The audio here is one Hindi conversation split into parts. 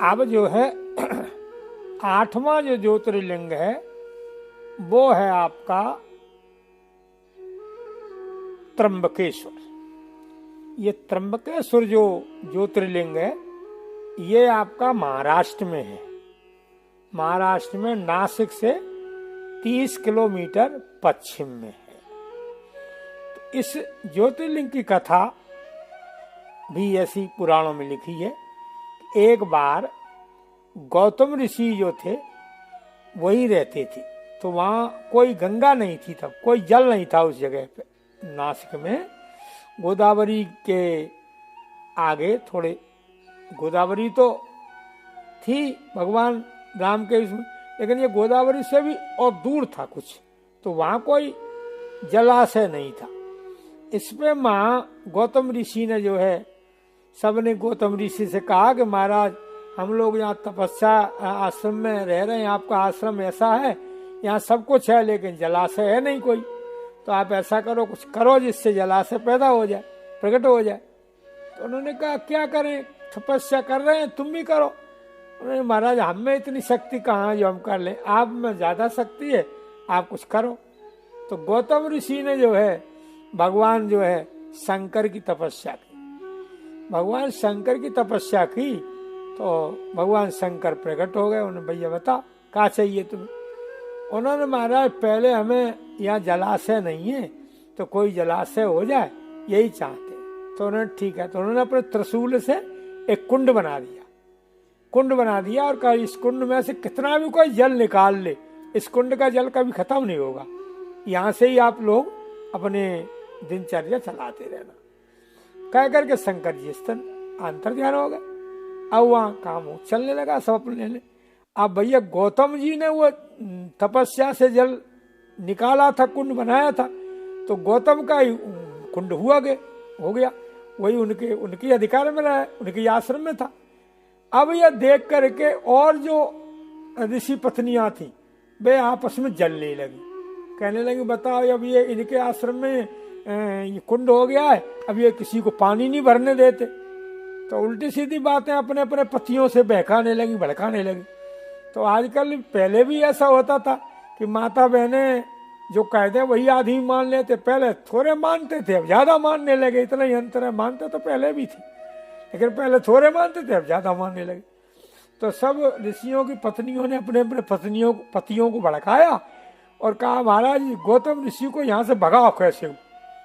अब जो है आठवां जो ज्योतिर्लिंग है वो है आपका त्र्यंबकेश्वर। ये त्र्यंबकेश्वर जो ज्योतिर्लिंग है ये आपका महाराष्ट्र में है। महाराष्ट्र में नासिक से 30 किलोमीटर पश्चिम में है। तो इस ज्योतिर्लिंग की कथा भी ऐसी पुराणों में लिखी है। एक बार गौतम ऋषि जो थे वही रहते थे, तो वहां कोई गंगा नहीं थी, तब कोई जल नहीं था उस जगह पे। नासिक में गोदावरी के आगे थोड़े, गोदावरी तो थी भगवान राम के इसमें, लेकिन ये गोदावरी से भी और दूर था कुछ, तो वहां कोई जलाशय नहीं था। इसमें गौतम ऋषि ने जो है, सबने गौतम ऋषि से कहा कि महाराज हम लोग यहाँ तपस्या आश्रम में रह रहे हैं, आपका आश्रम ऐसा है, यहाँ सब कुछ है लेकिन जलाशय है नहीं कोई, तो आप ऐसा करो, कुछ करो जिससे जलाशय पैदा हो जाए, प्रकट हो जाए। तो उन्होंने कहा क्या करें, तपस्या कर रहे हैं, तुम भी करो। उन्होंने महाराज हम में इतनी शक्ति कहाँ है जो हम कर लें, आप में ज्यादा शक्ति है, आप कुछ करो। तो गौतम ऋषि ने जो है भगवान जो है शंकर की तपस्या की। भगवान शंकर की तपस्या की तो भगवान शंकर प्रकट हो गए। उन्होंने भैया बता क्या चाहिए तुम्हें। उन्होंने महाराज पहले हमें यहाँ जलाशय नहीं है, तो कोई जलाशय हो जाए यही चाहते। तो उन्होंने ठीक है, तो उन्होंने अपने त्रिशूल से एक कुंड बना दिया। कुंड बना दिया और कहा इस कुंड में से कितना भी कोई जल निकाल ले, इस कुंड का जल कभी खत्म नहीं होगा, यहाँ से ही आप लोग अपने दिनचर्या चलाते रहना। कह करके शंकर जी स्तन अंतर ध्यान हो गए। अब वहां काम चलने लगा सब अपने ले। अब भैया गौतम जी ने वो तपस्या से जल निकाला था, कुंड बनाया था, तो गौतम का ही कुंड हो गया, वही उनके अधिकार में रहा, उनके आश्रम में था। अब यह देख करके और जो ऋषि पत्नियां थी वे आपस में जलने लगी, कहने लगी बताओ अब ये इनके आश्रम में ये कुंड हो गया है, अब ये किसी को पानी नहीं भरने देते। तो उल्टी सीधी बातें अपने अपने पतियों से बहकाने लगी, भड़काने लगी। तो आजकल पहले भी ऐसा होता था कि माता बहनें जो कहते वही आधी मान लेते, पहले थोड़े मानते थे, अब ज्यादा मानने लगे। इतना ही अंतर है, मानते तो पहले भी थी, लेकिन पहले थोड़े मानते थे, अब ज्यादा मानने लगे। तो सब ऋषियों की पत्नियों ने अपने अपने पतियों को भड़काया और कहा महाराज गौतम ऋषि को यहाँ से भगाओ, कैसे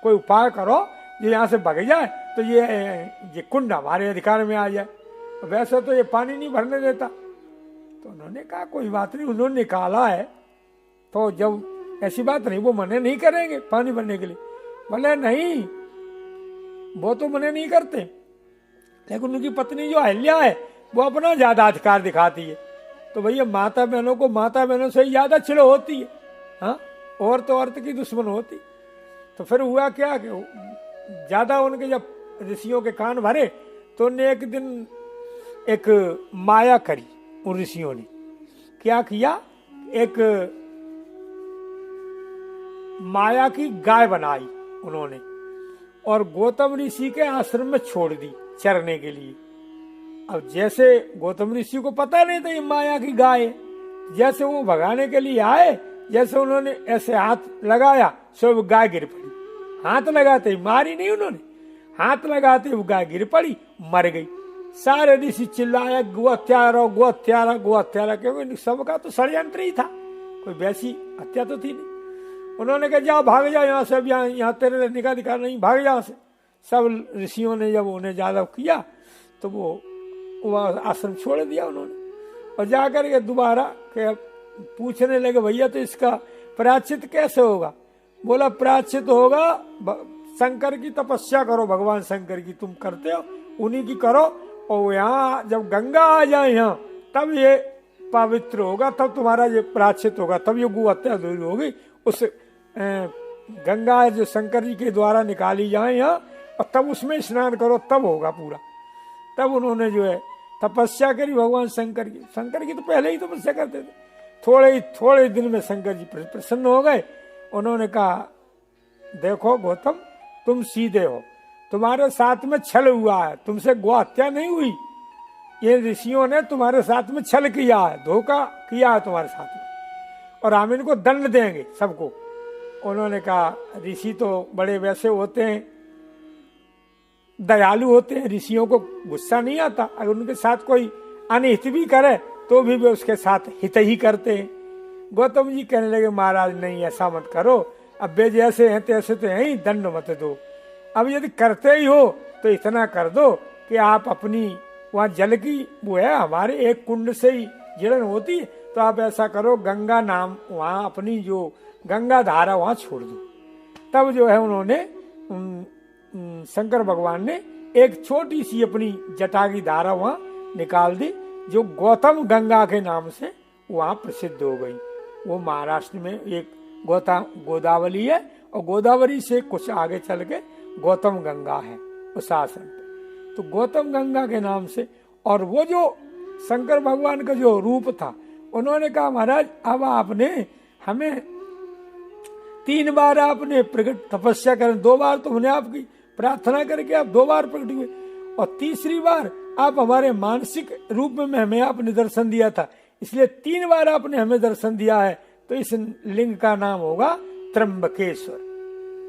कोई उपाय करो जो यहाँ से भग जाए, तो ये कुंड हमारे अधिकार में आ जाए। वैसे तो ये पानी नहीं भरने देता। तो उन्होंने कहा कोई बात नहीं, उन्होंने निकाला है तो जब ऐसी बात नहीं, वो मना नहीं करेंगे पानी भरने के लिए। बोले नहीं, वो तो मना नहीं करते, लेकिन उनकी पत्नी जो अहिल्या है वो अपना ज्यादा अधिकार दिखाती है। तो भैया माता बहनों से ज्यादा चिड़ होती है, हाँ, औरत की दुश्मन होती। तो फिर हुआ क्या कि ज्यादा उनके जब ऋषियों के कान भरे तो उन्हें एक दिन एक माया करी। उन ऋषियों ने क्या किया, एक माया की गाय बनाई उन्होंने और गौतम ऋषि के आश्रम में छोड़ दी चरने के लिए। अब जैसे गौतम ऋषि को पता नहीं था ये माया की गाय है, जैसे वो भगाने के लिए आए, जैसे उन्होंने ऐसे हाथ लगाया सब गाय गिर पड़ी। हाथ लगाते ही मारी नहीं उन्होंने, हाथ लगाते वो गाय गिर पड़ी, मर गई। सारे ऋषि चिल्लाया गो हत्यारा, क्योंकि सबका तो षड्यंत्र ही था, कोई वैसी हत्या तो थी नहीं। उन्होंने कहा जाओ भाग जाओ यहाँ से, अब यहाँ तेरे रहने का अधिकार नहीं, भाग जाओ से। सब ऋषियों ने जब उन्हें ज्यादा किया तो वो आश्रम छोड़ दिया उन्होंने। और जाकर के दोबारा पूछने लगे भैया तो इसका प्रायश्चित कैसे होगा। बोला प्रायश्चित होगा, शंकर की तपस्या करो, भगवान शंकर की तुम करते हो उन्हीं की करो, और यहाँ जब गंगा आ जाए यहाँ तब ये पवित्र होगा, तब तुम्हारा ये प्रायश्चित होगा, तब ये गौ हत्या दूर होगी। उस गंगा जो शंकर जी के द्वारा निकाली जाए यहाँ, और तब उसमें स्नान करो, तब होगा पूरा। तब उन्होंने जो है तपस्या करी भगवान शंकर की तो पहले ही तपस्या करते थे। थोड़े दिन में शंकर जी प्रसन्न हो गए। उन्होंने कहा देखो गौतम तुम सीधे हो, तुम्हारे साथ में छल हुआ है, तुमसे गौ हत्या नहीं हुई, ये ऋषियों ने तुम्हारे साथ में छल किया है, धोखा किया है तुम्हारे साथ में, और हम इनको दंड देंगे सबको। उन्होंने कहा ऋषि तो बड़े वैसे होते हैं, दयालु होते हैं, ऋषियों को गुस्सा नहीं आता। अगर उनके साथ कोई अनहित भी करे तो भी वे उसके साथ हित ही करते हैं। गौतम जी कहने लगे महाराज नहीं, ऐसा मत करो, अब वे जैसे हैं तैसे तो हैं ही, दंड मत दो। अब यदि करते ही हो तो इतना कर दो कि आप अपनी वहाँ जल की वो है हमारे एक कुंड से ही जलन होती है, तो आप ऐसा करो गंगा नाम वहाँ अपनी जो गंगा धारा वहाँ छोड़ दो। तब जो है उन्होंने शंकर भगवान ने एक छोटी सी अपनी जटा की धारा वहाँ निकाल दी, जो गौतम गंगा के नाम से वहाँ प्रसिद्ध हो गई। वो महाराष्ट्र में एक गोदावरी है, और गोदावरी से कुछ आगे चल के गौतम गंगा है उस आसन पे, तो गौतम गंगा के नाम से। और वो जो शंकर भगवान का जो रूप था, उन्होंने कहा महाराज अब आपने हमें 3 बार आपने प्रकट तपस्या कर, 2 बार तो हमने आपकी प्रार्थना करके आप 2 बार प्रकट हुए, और तीसरी बार आप हमारे मानसिक रूप में हमें आपने दर्शन दिया था, इसलिए 3 बार आपने हमें दर्शन दिया है, तो इस लिंग का नाम होगा त्र्यंबकेश्वर।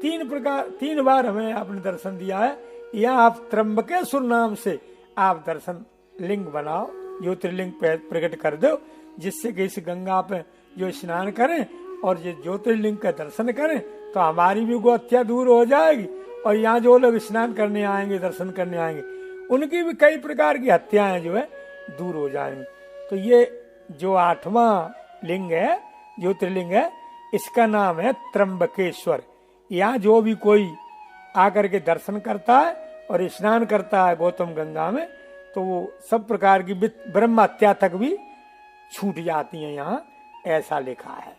3 बार हमें आपने दर्शन दिया है, या आप त्र्यंबकेश्वर नाम से आप दर्शन लिंग बनाओ, ज्योतिर्लिंग प्रकट कर दो, जिससे कि इस गंगा पे जो स्नान करें और ये ज्योतिर्लिंग का दर्शन करें तो हमारी भी गोहत्या दूर हो जाएगी, और यहाँ जो लोग स्नान करने आएंगे, दर्शन करने आएंगे, उनकी भी कई प्रकार की हत्याएं जो है दूर हो जाएंगी। तो ये जो 8वां लिंग है, ज्योतिर्लिंग है, इसका नाम है त्र्यंबकेश्वर। यहाँ जो भी कोई आकर के दर्शन करता है और स्नान करता है गौतम गंगा में, तो वो सब प्रकार की ब्रह्म हत्या तक भी छूट जाती है, यहाँ ऐसा लिखा है।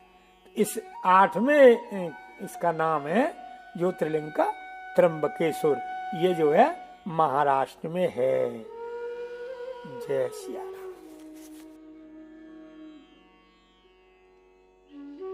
इस 8वें इसका नाम है ज्योतिर्लिंग का त्र्यंबकेश्वर। ये जो है महाराष्ट्र में है। जय श्री राम।